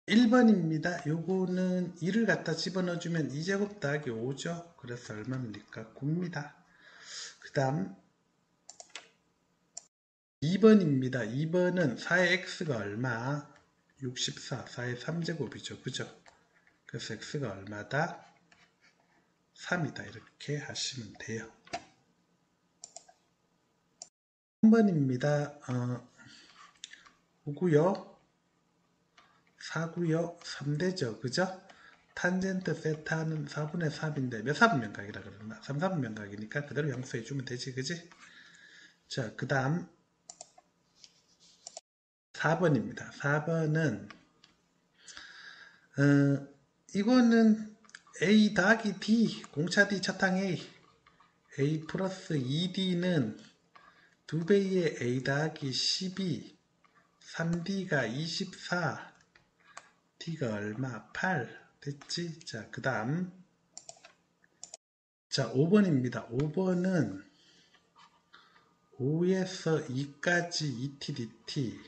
1번입니다. 요거는 2를 갖다 집어넣어주면 2제곱 더하기 5죠. 그래서 얼마입니까? 9입니다. 그 다음 2번입니다. 2번은 4의 x가 얼마? 64, 4의 3제곱이죠. 그죠? 그래서 x가 얼마다? 3이다. 이렇게 하시면 돼요. 3번입니다. 5구요. 4구요. 3대죠. 그죠? 탄젠트 세타는 4분의 3인데 몇 4분면각이라 그러나? 3, 4분면각이니까 그대로 양수해주면 되지. 그지? 자, 그 다음 4번입니다. 4번은 이거는 A 더하기 D, 공차 D 차탕 A 플러스 2D는 2배의 A 더하기 12, 3D가 24, D가 얼마? 8 됐지? 자, 그 다음 자, 5번입니다. 5번은 5에서 2까지 2t dt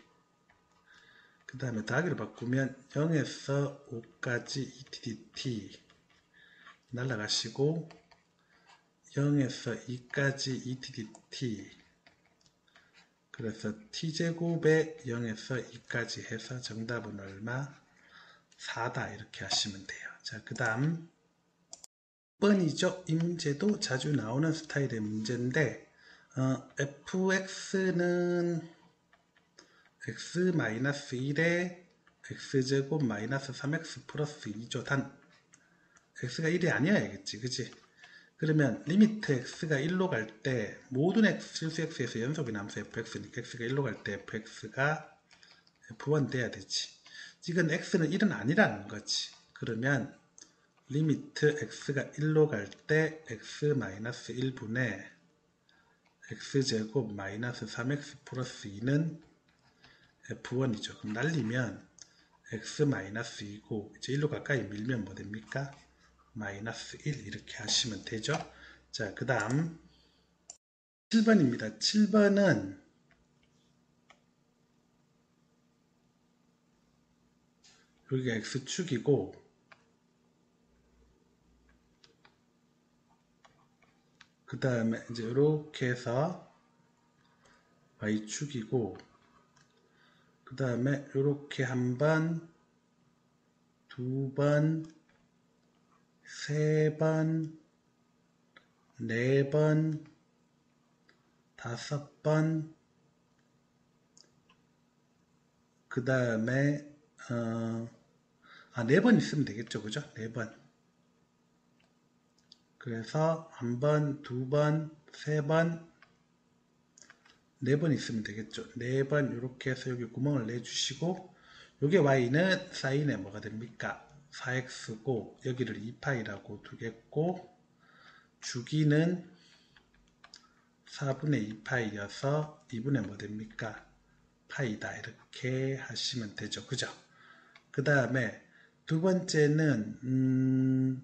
그 다음에 더하기로 바꾸면 0에서 5까지 2t dt 날라가시고 0에서 2까지 2t dt 그래서 t제곱에 0에서 2까지 해서 정답은 얼마? 4다 이렇게 하시면 돼요. 자, 그 다음 6번이죠. 이 문제도 자주 나오는 스타일의 문제인데 fx는 x-1에 x제곱 마이너스 3x 플러스 2죠. 단 x가 1이 아니어야겠지. 그치? 그러면 리미트 x가 1로 갈 때 모든 x, 실수 x에서 연속이 남수 fx니까 x가 1로 갈 때 fx가 f1 돼야 되지. 지금 x는 1은 아니라는 거지. 그러면 리미트 x가 1로 갈 때 x-1분의 x제곱 마이너스 3x 플러스 2는 f1이죠. 그럼 날리면 x-2고 이제 1로 가까이 밀면 뭐 됩니까? 마이너스 1 이렇게 하시면 되죠. 자, 그 다음 7번입니다. 7번은 여기가 x축이고 그 다음에 이제 이렇게 해서 y축이고 그 다음에 이렇게 한 번, 두 번, 세 번, 네 번, 다섯 번, 그 다음에 네 번 있으면 되겠죠. 그죠? 네 번. 그래서 한 번, 두 번, 세 번, 네 번 있으면 되겠죠. 네 번 이렇게 해서 여기 구멍을 내주시고 요게 y는 사인에 뭐가 됩니까? 4x고 여기를 2파이라고 두겠고 주기는 4분의 2파이여서 2분의 뭐 됩니까? 파이다 이렇게 하시면 되죠. 그죠? 그 다음에 두 번째는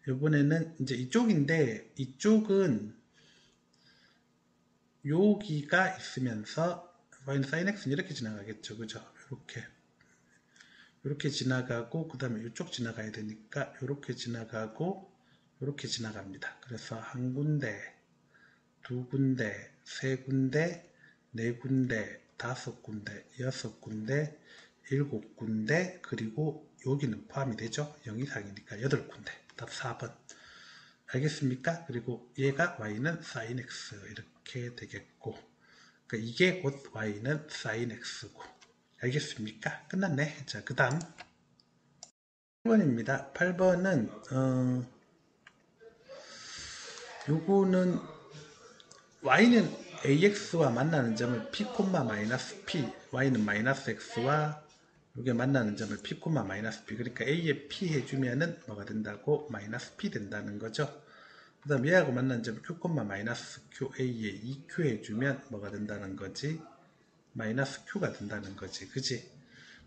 이번에는 이제 이쪽인데 이쪽은 여기가 있으면서 y는 sin x는 이렇게 지나가겠죠. 그죠? 이렇게 지나가고 그 다음에 이쪽 지나가야 되니까 이렇게 지나가고 이렇게 지나갑니다. 그래서 한 군데, 두 군데, 세 군데, 네 군데, 다섯 군데, 여섯 군데, 일곱 군데, 그리고 여기는 포함이 되죠. 0 이상이니까 8군데. 답 4번. 알겠습니까? 그리고 얘가 y는 sin x 이렇게 되겠고 그러니까 이게 곧 y는 sin x고 알겠습니까? 끝났네. 자, 그 다음 8번입니다. 8번은 요거는 y는 ax와 만나는 점을 p, 마이너스 p y는 마이너스 x와 이게 만나는 점을 p, 마이너스 p 그러니까 a에 p 해주면은 뭐가 된다고? 마이너스 p 된다는 거죠. 그 다음 얘하고 만난 점 q, 마이너스 q a에 2q 해주면 뭐가 된다는 거지? 마이너스 q가 된다는 거지. 그지?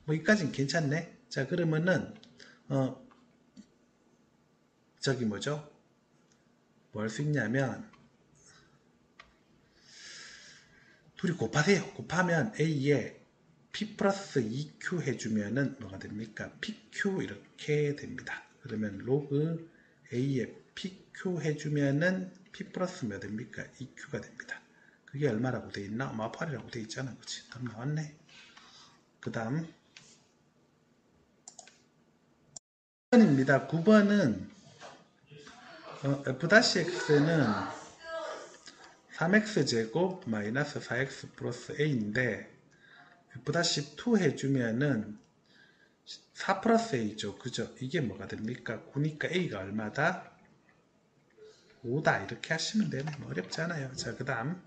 뭐 이까진 괜찮네. 자, 그러면은 저기 뭐죠? 뭐 할 수 있냐면 둘이 곱하세요. 곱하면 a에 P 플러스 2Q 해주면은 뭐가 됩니까? PQ 이렇게 됩니다. 그러면 로그 A에 PQ 해주면은 P 플러스 몇 됩니까? 2Q가 됩니다. 그게 얼마라고 돼 있나? 8이라고 돼 있잖아. 그치? 답 나왔네. 그 다음 9번입니다. 9번은 F-X는 3X제곱 마이너스 4X 플러스 A인데 F-2 해주면은 4 플러스 A죠. 그죠? 이게 뭐가 됩니까? 9니까 A가 얼마다? 5다. 이렇게 하시면 되네. 뭐 어렵지 않아요. 자, 그 다음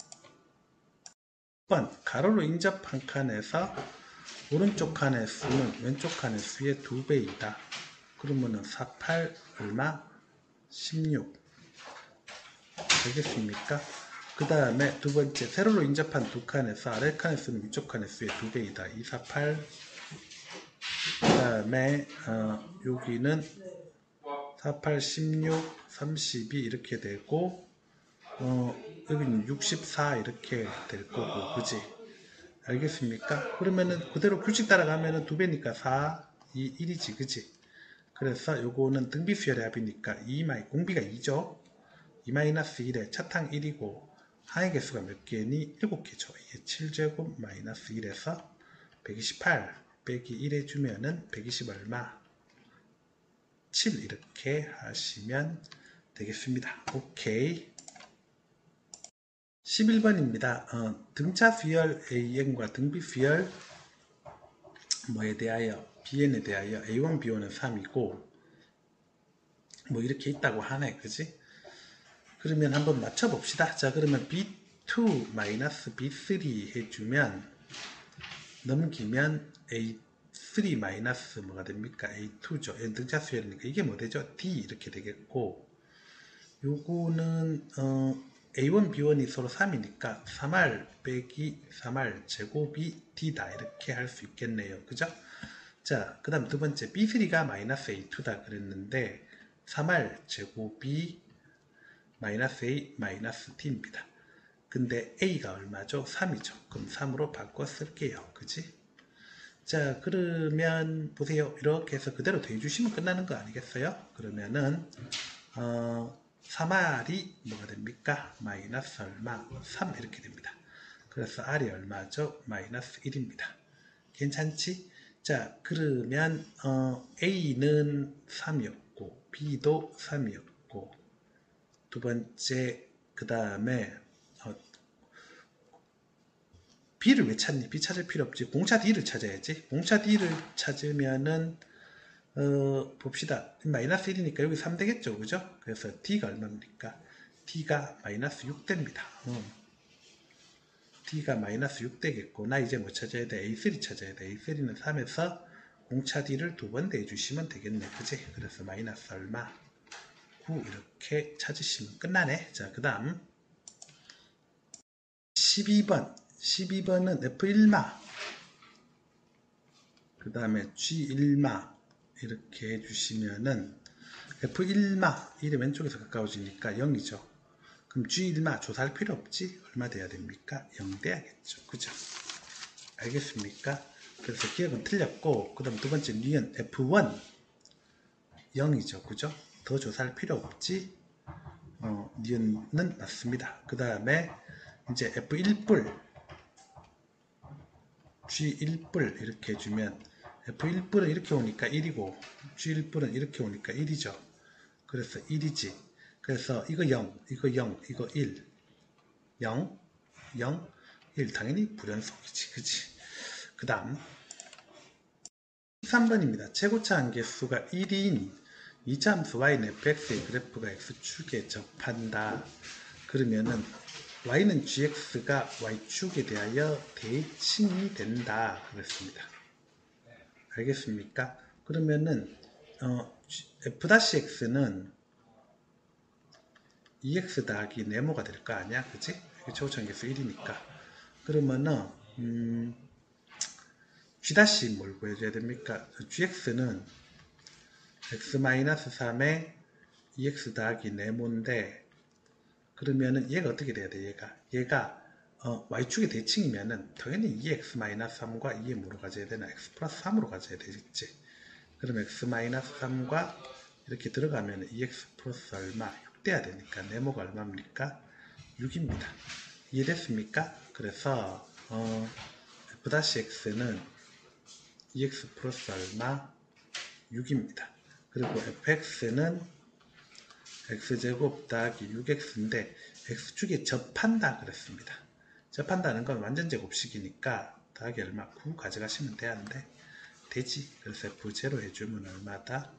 10번 가로로 인접한 칸에서 오른쪽 칸의 수는 왼쪽 칸의 수의 2배이다. 그러면은 4, 8 얼마? 16 되겠습니까? 그 다음에 두 번째 세로로 인접한 두 칸에서 아래 칸의 수는 위쪽 칸의 수의 2배이다. 2, 4, 8 그 다음에 여기는 4, 8, 16, 32 이렇게 되고 여기는 64 이렇게 될 거고 그지? 알겠습니까? 그러면은 그대로 규칙 따라가면은 2배니까 4, 2, 1이지 그지? 그래서 요거는 등비수열의 합이니까 공비가 2죠? 2-1에 차탕 1이고 항의 개수가 몇 개니? 7개죠. 이게 7제곱 마이너스 1에서 128 빼기 1 해주면은 120 얼마? 7 이렇게 하시면 되겠습니다. 오케이. 11번입니다. 등차 수열 AN과 등비 수열 뭐에 대하여 BN에 대하여 A1, B1은 3이고 뭐 이렇게 있다고 하네. 그지? 그러면 한번 맞춰봅시다. 자, 그러면 B2 마이너스 B3 해주면 넘기면 A3 마이너스 뭐가 됩니까? A2죠. 등차 수열이니까 이게 뭐 되죠? D 이렇게 되겠고 요거는 A1, B1이 서로 3이니까 3R 빼기 3R 제곱이 D다 이렇게 할 수 있겠네요. 그죠? 자, 그 다음 두 번째 B3가 마이너스 A2다 그랬는데 3R 제곱이 마이너스 A 마이너스 D입니다. 근데 A가 얼마죠? 3이죠. 그럼 3으로 바꿔 쓸게요. 그지? 자, 그러면 보세요. 이렇게 해서 그대로 대주시면 끝나는 거 아니겠어요? 그러면은 3R이 뭐가 됩니까? 마이너스 얼마? 3 이렇게 됩니다. 그래서 R이 얼마죠? 마이너스 1입니다. 괜찮지? 자, 그러면 A는 3이었고 B도 3이었고 두 번째 그 다음에 B를 왜 찾니? B 찾을 필요 없지. 공차 D를 찾아야지. 공차 D를 찾으면은 봅시다. 마이너스 1이니까 여기 3 되겠죠. 그죠? 그래서 D가 얼마입니까? D가 마이너스 6 됩니다. D가 마이너스 6 되겠고 나 이제 뭐 찾아야 돼? A3 찾아야 돼. A3는 3에서 공차 D를 두 번 대주시면 되겠네. 그지? 그래서 마이너스 얼마? 9 이렇게 찾으시면 끝나네. 자, 그 다음 12번 12번은 F1마 그 다음에 G1마 이렇게 해주시면은 F1마 1이 왼쪽에서 가까워지니까 0이죠. 그럼 G1마 조사할 필요 없지? 얼마 돼야 됩니까? 0 돼야겠죠. 그죠? 알겠습니까? 그래서 기억은 틀렸고 그 다음 두 번째 니은 F1 0이죠. 그죠? 더 조사할 필요 없지? 니은은 맞습니다. 그 다음에 이제 F1뿔 G1뿔 이렇게 해주면 F1뿔은 이렇게 오니까 1이고 G1뿔은 이렇게 오니까 1이죠. 그래서 1이지. 그래서 이거 0, 이거 0, 이거 1 0, 0, 1 당연히 불연속이지. 그치? 그 다음 13번입니다. 최고차 한계수가 1인 2차 함수 y는 fx의 그래프가 x축에 접한다. 그러면은 y는 gx가 y축에 대하여 대칭이 된다. 그랬습니다. 알겠습니까? 그러면은 f-x는 2x 더하기 네모가 될 거 아니야? 그치? 이게 최고차 한계수 1이니까. 그러면은 g' 뭘 구해줘야 됩니까? gx는 x-3에 2x 더하기 네모인데 그러면은 얘가 어떻게 돼야 돼? 얘가 y축의 대칭이면은 당연히 2x-3과 2에 뭐로 가져야 되나? x 플러스 3으로 가져야 되겠지. 그럼 x-3과 이렇게 들어가면 2x 플러스 얼마? 6 돼야 되니까 네모가 얼마입니까? 6입니다. 이해됐습니까? 그래서 f-x는 2x 플러스 얼마? 6입니다. 그리고 fx는 x제곱 더하기 6x인데 x축에 접한다 그랬습니다. 접한다는 건 완전제곱식이니까 더하기 얼마? 9 가져가시면 되는데 되지. 그래서 f0 해주면 얼마다?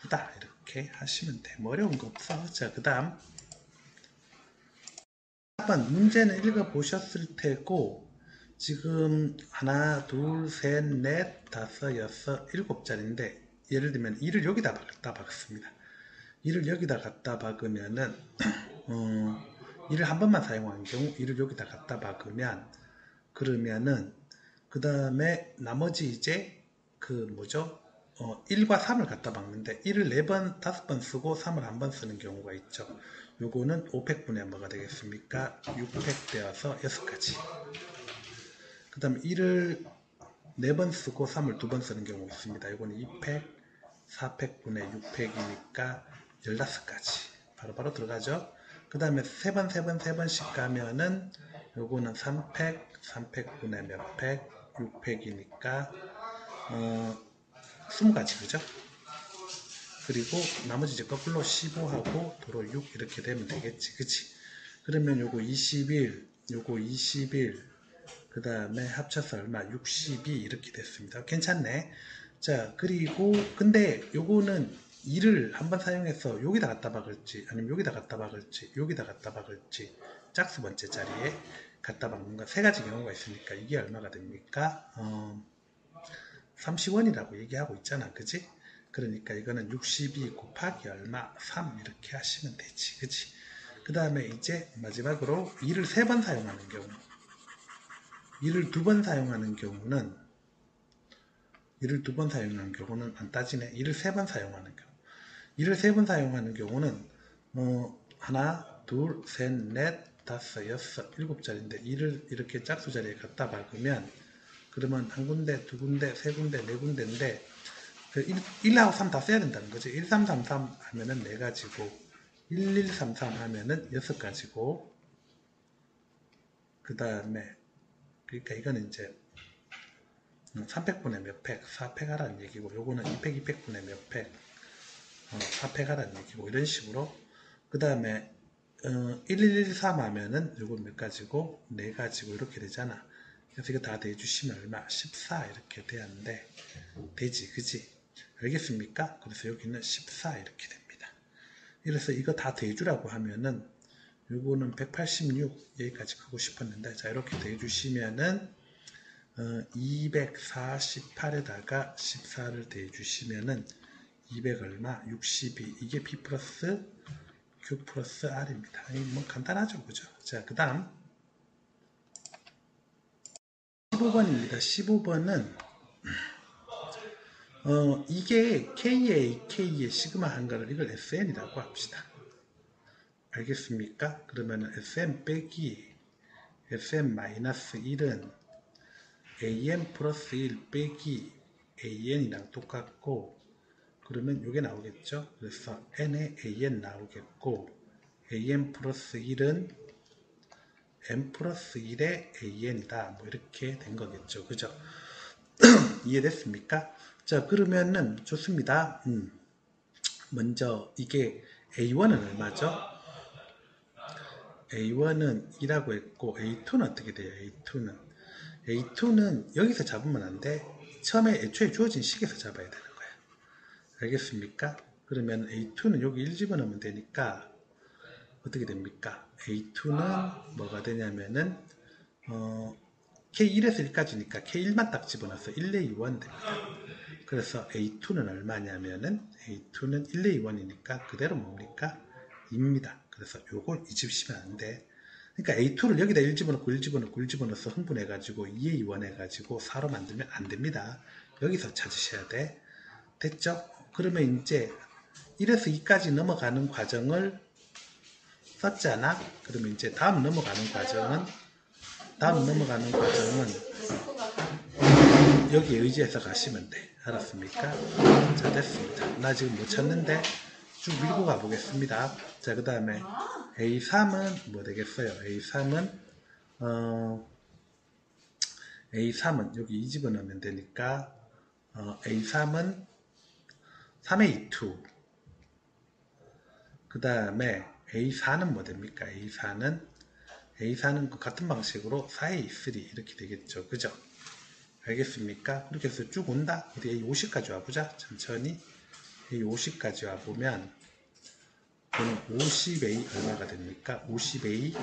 9다. 이렇게 하시면 돼. 뭐 어려운 거 없어. 자, 그 다음 한번 문제는 읽어보셨을 테고 지금 하나, 둘, 셋, 넷, 다섯, 여섯, 일곱 자리인데 예를 들면 2를 여기다 갖다 박습니다. 2를 여기다 갖다 박으면은 2를 한 번만 사용한 경우 2를 여기다 갖다 박으면 그러면은 그 다음에 나머지 이제 그 뭐죠? 1과 3을 갖다 박는데 1을 4번, 5번 쓰고 3을 한 번 쓰는 경우가 있죠. 요거는 5팩분의 뭐가 되겠습니까? 6팩 되어서 6가지. 그 다음에 1을 4번 쓰고 3을 2번 쓰는 경우가 있습니다. 요거는 2팩, 4팩분의 6팩이니까 16가지. 바로바로 들어가죠. 그 다음에 3번씩 가면은 요거는 3팩, 3팩분의 몇 팩, 6팩이니까 20가지 그죠? 그리고 나머지 이제 거꾸로 15하고 도로 6 이렇게 되면 되겠지 그치? 그러면 요거 21, 요거 21, 그 다음에 합쳐서 얼마? 62 이렇게 됐습니다. 괜찮네. 자, 그리고 근데 요거는 2를 한번 사용해서 여기다 갖다 박을지 아니면 여기다 갖다 박을지 여기다 갖다 박을지 짝수 번째 자리에 갖다 박는 거 세 가지 경우가 있으니까 이게 얼마가 됩니까? 30원이라고 얘기하고 있잖아 그지? 그러니까 이거는 62 곱하기 얼마? 3 이렇게 하시면 되지 그치? 그 다음에 이제 마지막으로 2를 3번 사용하는 경우 2를 2번 사용하는 경우는 2를 2번 사용하는 경우는 안 따지네. 2를 3번 사용하는 경우 2를 3번 사용하는 경우는 하나, 둘, 셋, 넷, 다섯, 여섯, 일곱 자리인데 2를 이렇게 짝수 자리에 갖다 박으면 그러면 한 군데, 두 군데, 세 군데, 네 군데인데 1하고 3 다 써야 된다는 거지. 1, 3, 3, 3 하면은 4가지고 1, 1, 3, 3 하면은 6가지고 그 다음에 그러니까 이거는 이제 3팩분의 몇 팩, 4팩 하라는 얘기고 요거는 2팩, 2팩분의 몇 팩, 4팩 하라는 얘기고 이런 식으로 그 다음에 1, 1, 1, 3 하면은 요거 몇 가지고 4가지고 이렇게 되잖아. 그래서 이거 다 대주시면 얼마? 14 이렇게 되는데 되지 그지? 알겠습니까? 그래서 여기는 14 이렇게 됩니다. 그래서 이거 다 대주라고 하면은 요거는 186 여기까지 가고 싶었는데 자 이렇게 대주시면은 248에다가 14를 대주시면은 200 얼마? 62 이게 B 플러스 Q 플러스 R입니다. 뭐 간단하죠 그죠? 자 그 다음 15번입니다. 15번은 이게 K의 K의 시그마 한가를 이걸 SN이라고 합시다. 알겠습니까? 그러면 SN 빼기 SN 마이너스 1은 AN 플러스 1 빼기 AN이랑 똑같고 그러면 이게 나오겠죠? 그래서 N에 AN 나오겠고 AN 플러스 1은 N 플러스 1의 AN이다. 뭐 이렇게 된 거겠죠. 그죠? 이해됐습니까? 자 그러면은 좋습니다. 먼저 이게 A1은 얼마죠? A1은 2라고 했고 A2는 어떻게 돼요? A2는 여기서 잡으면 안 돼. 처음에 애초에 주어진 식에서 잡아야 되는 거야. 알겠습니까? 그러면 A2는 여기 1 집어넣으면 되니까 어떻게 됩니까? A2는 뭐가 되냐면은 K1에서 1까지니까 K1만 딱 집어넣어서 1, 2, 1 됩니다. 그래서 A2는 얼마냐면은 A2는 1, 2, 1이니까 그대로 뭡니까? 2입니다. 그래서 요걸 잊으시면 안 돼. 그러니까 A2를 여기다 1 집어넣고 1 집어넣고 1 집어넣어서 흥분해가지고 2에 2원 해가지고 4로 만들면 안 됩니다. 여기서 찾으셔야 돼. 됐죠? 그러면 이제 1에서 2까지 넘어가는 과정을 썼잖아? 그러면 이제 다음 넘어가는 과정은 다음 넘어가는 과정은 여기에 의지해서 가시면 돼. 알았습니까? 자, 됐습니다. 나 지금 못 찾는데 쭉 밀고 가보겠습니다. 자, 그 다음에 A3은 뭐 되겠어요? A3은 여기 이 집어넣으면 되니까 A3은 3A2. 그 다음에 A4는 뭐 됩니까? A4는 같은 방식으로 4A3 이렇게 되겠죠. 그죠? 알겠습니까? 그렇게 해서 쭉 온다. 어디 A50까지 와보자. 천천히 A50까지 와보면 그럼 50A 얼마가 됩니까? 50A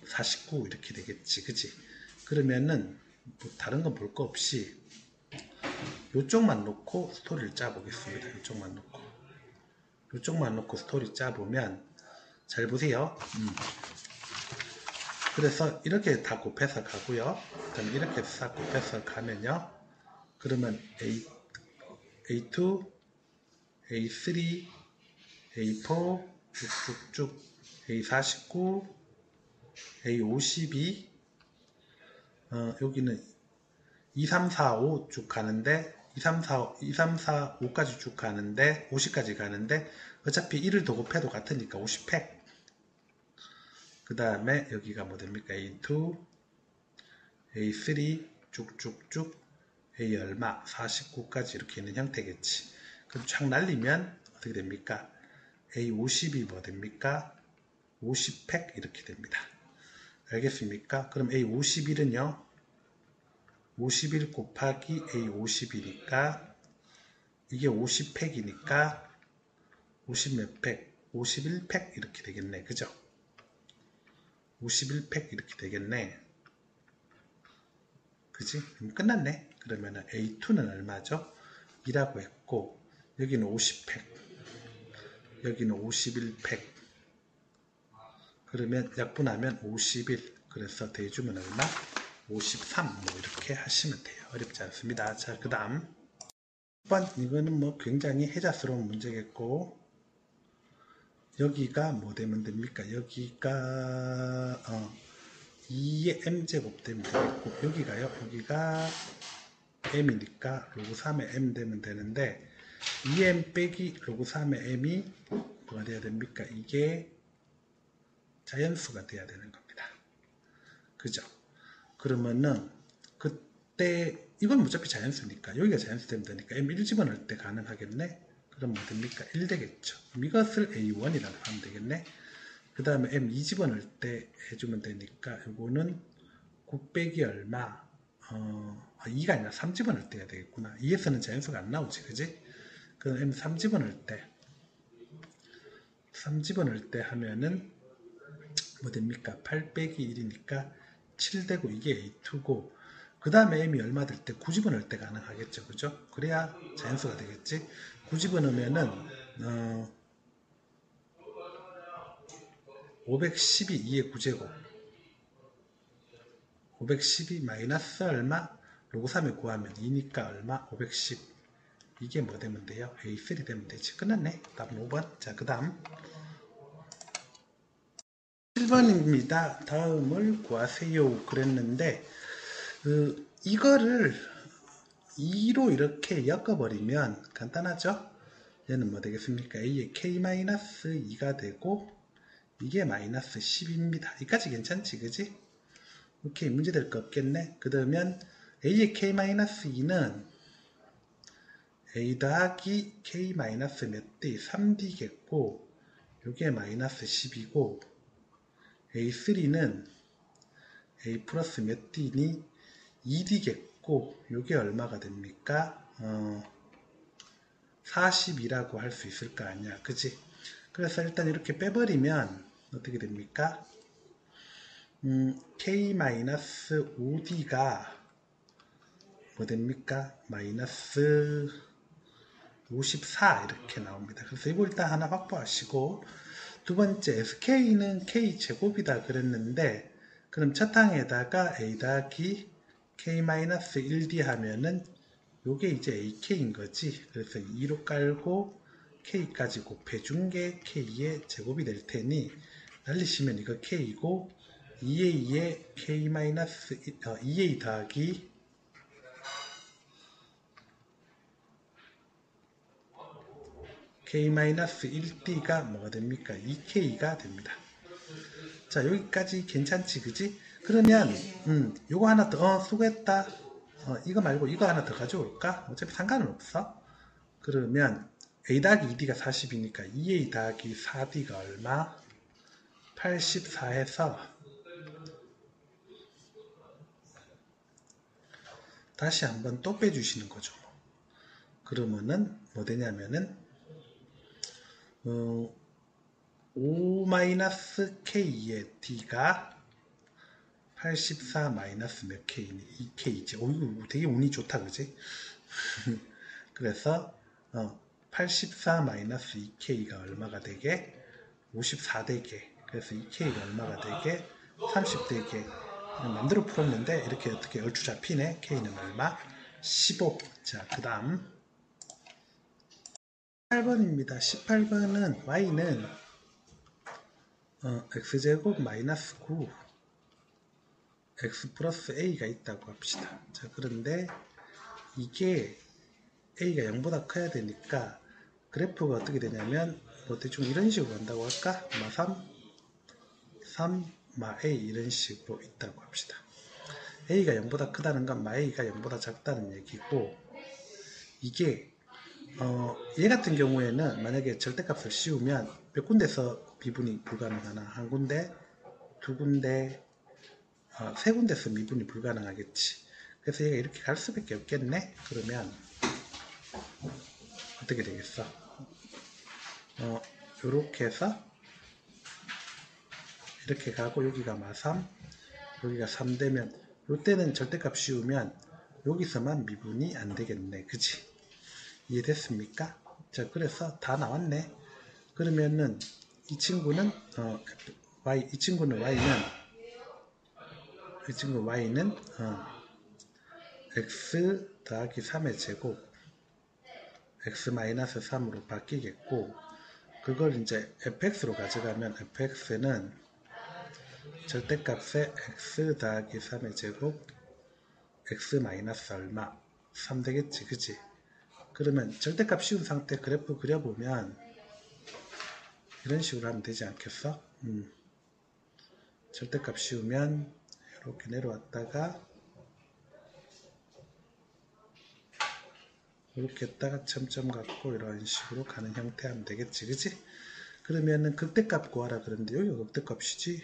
49 이렇게 되겠지. 그치? 그러면은 뭐 다른 건 볼 거 없이 요쪽만 놓고 스토리를 짜보겠습니다. 요쪽만 놓고 스토리 짜보면 잘 보세요. 그래서 이렇게 다 곱해서 가고요. 그럼 이렇게 싹 곱해서 가면요. 그러면 A2, A3, A4 쭉쭉쭉 A49, A52 여기는 2, 3, 4, 5 쭉 가는데 2, 3, 4, 2, 3, 4, 5까지 쭉 가는데 50까지 가는데 어차피 1을 더 곱해도 같으니까 50팩. 그 다음에 여기가 뭐 됩니까? A2, A3 쭉쭉쭉 A 얼마 49까지 이렇게 있는 형태겠지. 그럼 쫙 날리면 어떻게 됩니까? A50이 뭐 됩니까? 50팩 이렇게 됩니다. 알겠습니까? 그럼 A51은요. 51 곱하기 A50이니까 이게 50팩이니까 50 몇 팩? 51팩 이렇게 되겠네. 그죠? 51팩 이렇게 되겠네. 그지? 그럼 끝났네. 그러면은 A2는 얼마죠? 2라고 했고 여기는 50팩 여기는 51팩 그러면 약분하면 51 그래서 대주면 얼마? 53 뭐 이렇게 하시면 돼요. 어렵지 않습니다. 자, 그 다음 6번 이거는 뭐 굉장히 해자스러운 문제겠고 여기가 뭐 되면 됩니까? 여기가 2의 m제곱 되면 되겠고 여기가요. 여기가 m이니까 로그 3의 m 되면 되는데 2m 빼기 로그 3의 m이 뭐가 돼야 됩니까? 이게 자연수가 돼야 되는 겁니다. 그죠? 그러면은 그때 이건 어차피 자연수니까 여기가 자연수 되면 되니까 m1 집어넣을 때 가능하겠네. 그럼 뭐 됩니까? 1 되겠죠. 그럼 이것을 a1이라고 하면 되겠네. 그 다음에 m2 집어넣을 때 해주면 되니까 이거는 9 빼기 얼마 2가 아니라 3 집어넣을 때 해야 되겠구나. 2에서는 자연수가 안 나오지. 그지? 그럼 m3 집어넣을 때 3 집어넣을 때 하면은 뭐 됩니까? 8 빼기 1이니까 7 되고 이게 A2고 그 다음에 m이 얼마 될 때 9 집어넣을 때 가능하겠죠. 그죠? 그래야 자연수가 되겠지. 9 집어넣으면은 512 2의 9제곱 512 마이너스 얼마? 로그 3에 구하면 2니까 얼마? 510 이게 뭐 되면 돼요? A3 되면 되지. 끝났네. 답 5번. 자, 그 다음 7번입니다. 다음을 구하세요. 그랬는데 이거를 2로 이렇게 엮어버리면 간단하죠? 얘는 뭐 되겠습니까? A의 K-2가 되고 이게 마이너스 10입니다. 여기까지 괜찮지? 그지? 오케이. 문제 될 거 없겠네. 그러면 A의 K-2는 A 더하기 K 마이너스 몇 대? 3D겠고 요게 마이너스 10이고 A3는 A 플러스 몇 D니? 2D겠고 요게 얼마가 됩니까? 40이라고 할 수 있을 거 아니야. 그치? 그래서 일단 이렇게 빼버리면 어떻게 됩니까? K-5D가 뭐 됩니까? 마이너스 54 이렇게 나옵니다. 그래서 이거 일단 하나 확보하시고 두 번째 SK는 K제곱이다 그랬는데 그럼 첫 항에다가 A 더하기 K-1D 하면은 요게 이제 AK인 거지. 그래서 2로 깔고 K까지 곱해준 게 K의 제곱이 될 테니 날리시면 이거 K이고 2a에 k 마이너스 2a 더하기 k-1d가 뭐가 됩니까? 2k가 됩니다. 자, 여기까지 괜찮지, 그지? 그러면 요거 하나 더 수고했다. 이거 말고 이거 하나 더 가져올까? 어차피 상관은 없어. 그러면 a 더하기 2d가 40이니까 2a 더하기 4d가 얼마? 84 해서 다시 한번 또 빼주시는 거죠. 그러면은 뭐 되냐면은 5-k의 d가 84 마이너스 몇 k니? 2k지. 이거 되게 운이 좋다, 그지? 그래서 84 마이너스 2k가 얼마가 되게? 54 되게. 그래서 2k가 얼마가 되게? 30 되게. 만들어 풀었는데 이렇게 어떻게 얼추 잡히네. k는 얼마? 15. 자, 그 다음 18번입니다. 18번은 y는 x제곱 마이너스 9 x 플러스 a가 있다고 합시다. 자, 그런데 이게 a가 0보다 커야 되니까 그래프가 어떻게 되냐면 뭐 대충 이런 식으로 간다고 할까? 3 a 이런 식으로 있다고 합시다. a가 0보다 크다는 건 a가 0보다 작다는 얘기고, 이게 얘 같은 경우에는 만약에 절대값을 씌우면 몇 군데서 미분이 불가능하나? 한 군데, 두 군데, 세 군데서 미분이 불가능하겠지. 그래서 얘가 이렇게 갈 수밖에 없겠네. 그러면 어떻게 되겠어? 요렇게 해서 이렇게 가고 여기가 3, 여기가 3 되면 요때는 절대값 씌우면 여기서만 미분이 안 되겠네. 그치? 이해됐습니까? 자, 그래서 다 나왔네. 그러면은 이 친구는 이 친구 y는 x 더하기 3의 제곱 x 마이너스 3으로 바뀌겠고, 그걸 이제 fx로 가져가면 fx는 절대값에 x 더하기 3의 제곱 x 마이너스 얼마? 3 되겠지, 그치? 그러면 절대값 씌운 상태 그래프 그려보면 이런 식으로 하면 되지 않겠어? 절대값 씌우면 이렇게 내려왔다가 이렇게 했다가 점점 갖고 이런 식으로 가는 형태 하면 되겠지, 그치? 그러면은 극대값 구하라 그러는데 여기가 극대값이지,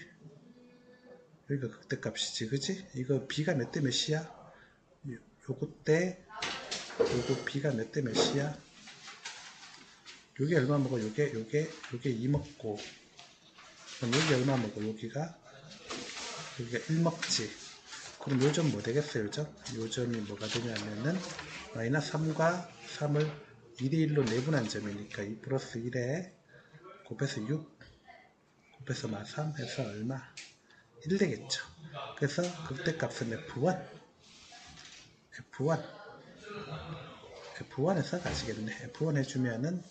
여기가 극대값이지, 그치? 이거 b가 몇 대 몇이야? 요거 b가 몇 대 몇이야? 요게 얼마 먹어? 요게 2 먹고, 그럼 여기 얼마 먹어? 여기가 1 먹지. 그럼 요점 뭐 되겠어요? 요점이 뭐가 되냐면은 마이너스 3과 3을 2대1로 내분한 점이니까 2 플러스 1에 곱해서 6 곱해서 3 해서 얼마? 1 되겠죠. 그래서 극대값은 F1에서 가시겠네. F1 해주면은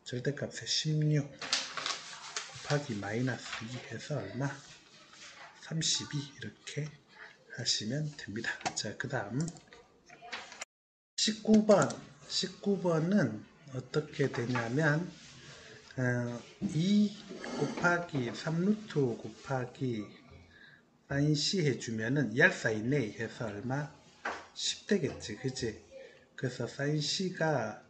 절대값에 16 곱하기 마이너스 2 해서 얼마? 32 이렇게 하시면 됩니다. 자, 그 다음 19번은 어떻게 되냐면 2 곱하기 3루트 곱하기 sin c 해주면은 2할 사인 A 해서 얼마? 10 되겠지, 그치? 그래서 sin c가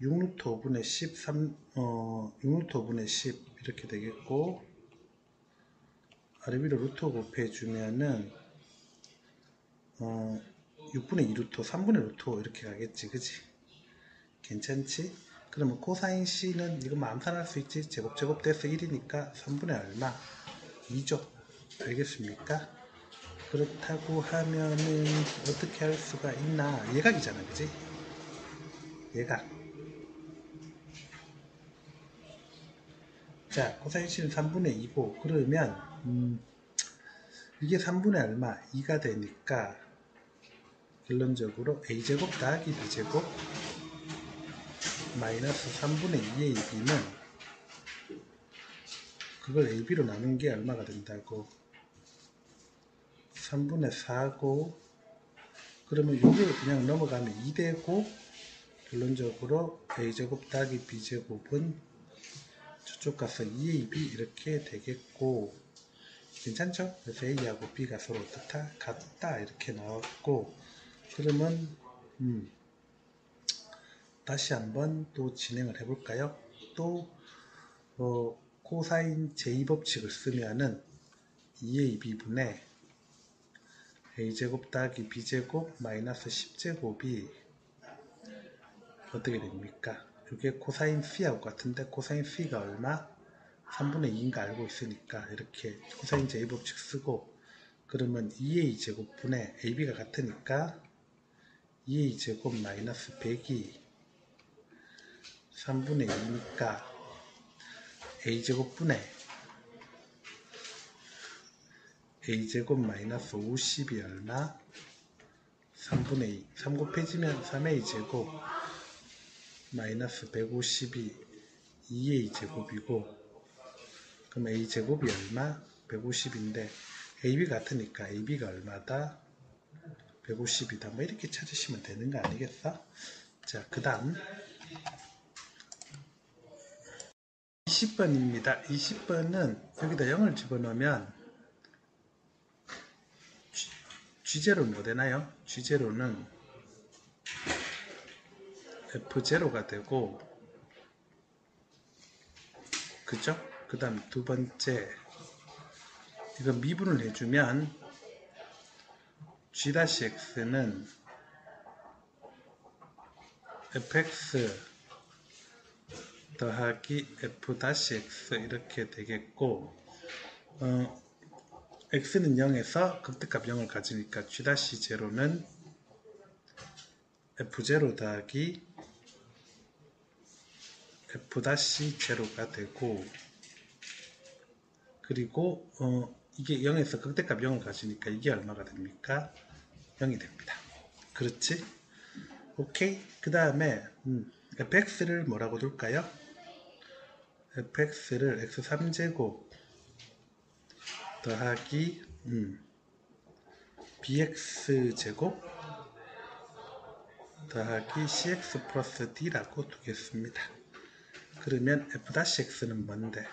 6루트 5분의 10, 6루트 5분의 10 이렇게 되겠고, 아래 위로 루트 곱해주면은 6분의 2루트 3분의 루트 이렇게 가겠지, 그치? 괜찮지? 그러면 코사인 C는 이거 뭐 암산할 수 있지? 제곱 돼서 1이니까 3분의 얼마? 2죠. 알겠습니까? 그렇다고 하면은 어떻게 할 수가 있나? 예각이잖아, 그치? 예각. 자, 코사인 C는 3분의 2고, 그러면 이게 3분의 얼마? 2가 되니까 결론적으로 a제곱 더하기 b제곱 마이너스 3분의 2의 b는 그걸 ab로 나눈 게 얼마가 된다고? 3분의 4고, 그러면 요게 그냥 넘어가면 2 되고, 결론적으로 a제곱 더하기 b제곱은 저쪽 가서 2ab 이렇게 되겠고, 괜찮죠? 그래서 a하고 b가 서로 같다 이렇게 나왔고, 그러면 다시 한번 또 진행을 해볼까요? 또 코사인 제2법칙을 쓰면은 2ab분의 a제곱 더하기 b제곱 마이너스 10제곱이 어떻게 됩니까? 이게 코사인 C하고 같은데 코사인 C가 얼마? 3분의 2인가 알고 있으니까 이렇게 코사인 제2법칙 쓰고, 그러면 2a제곱분의 ab가 같으니까 2a제곱 마이너스 100이 3분의 2니까 a제곱분의 a제곱 마이너스 50이 얼마? 3분의 2. 3 곱해지면 3a제곱 마이너스 150이 2a제곱이고, 그럼 a제곱이 얼마? 150인데 ab 같으니까 ab가 얼마다? 150이다. 뭐 이렇게 찾으시면 되는 거 아니겠어? 자, 그 다음 20번입니다. 20번은 여기다 0을 집어넣으면 G0는 뭐 되나요? G0는 F0가 되고, 그죠? 그 다음 두 번째, 이거 미분을 해주면 G-X는 fx 더하기 f-x 이렇게 되겠고, x는 0에서 극대값 0을 가지니까 G-0는 f0 더하기 f-0가 되고, 그리고 이게 0에서 극대값 0을 가지니까 이게 얼마가 됩니까? 0이 됩니다. 그렇지? 오케이. 그 다음에 fx를 뭐라고 둘까요? fx를 x3제곱 더하기 bx제곱 더하기 cx 플러스 d라고 두겠습니다. 그러면 f-x는 뭔데?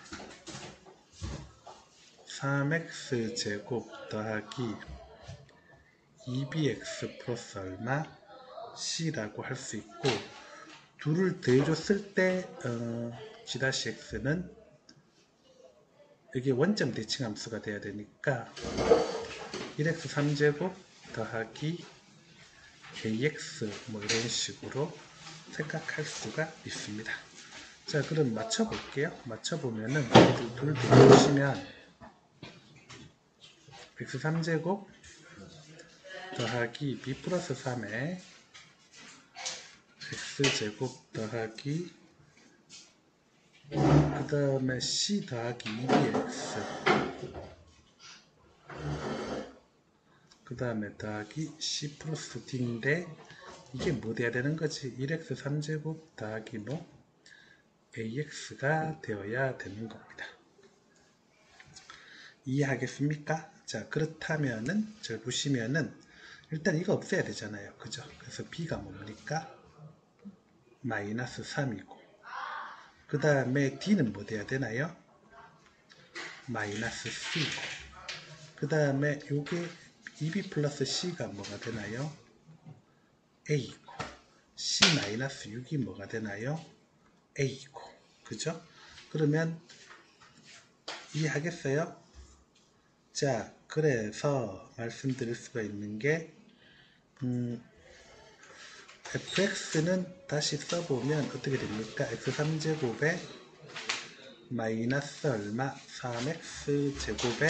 3x제곱 더하기 2bx 플러스 얼마? c라고 할 수 있고, 둘을 더해줬을 때 G-X는 여기 원점 대칭함수가 돼야 되니까 1x 3제곱 더하기 ax 뭐 이런 식으로 생각할 수가 있습니다. 자, 그럼 맞춰볼게요. 맞춰보면은 둘 더해주시면 x 3제곱 더하기 b 플러스 3에 x제곱 더하기 그 다음에 c 더하기 2bx 그 다음에 더하기 c 플러스 d인데, 이게 뭐 돼야 되는 거지? 1x 3제곱 더하기 뭐 ax가 되어야 되는 겁니다. 이해하겠습니까? 자, 그렇다면은 잘 보시면은 일단 이거 없애야 되잖아요. 그죠? 그래서 b가 뭡니까? 마이너스 3이고, 그 다음에 d는 뭐 돼야 되나요? 마이너스 c고, 그 다음에 요게 2b 플러스 c가 뭐가 되나요? a고, c 마이너스 6이 뭐가 되나요? a고, 그죠? 그러면 이해하겠어요? 자, 그래서 말씀드릴 수가 있는 게 fx는 다시 써보면 어떻게 됩니까? x3제곱에 마이너스 얼마? 3x제곱에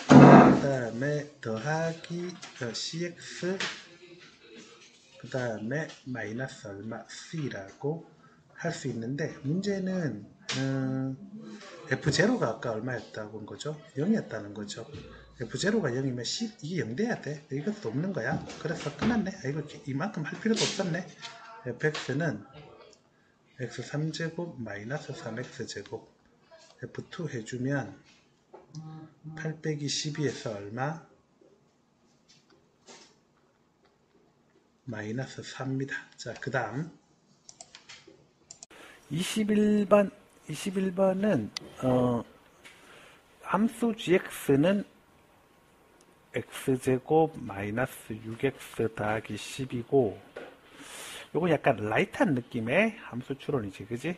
그 다음에 더하기 cx 그 다음에 마이너스 얼마? c라고 할 수 있는데, 문제는 f0가 아까 얼마였다고 한 거죠? 0이었다는 거죠. f0가 0이면 c 이게 0 돼야 돼. 이것도 없는 거야. 그래서 끝났네. 이거 이만큼 할 필요도 없었네. fx는 x3제곱 마이너스 3x제곱 f2 해주면 8 빼기 12에서 얼마? 마이너스 4입니다. 자, 그 다음 21번은 함수 gx는 x제곱 마이너스 6x 더하기 10이고 요거 약간 라이트한 느낌의 함수 추론이지, 그지?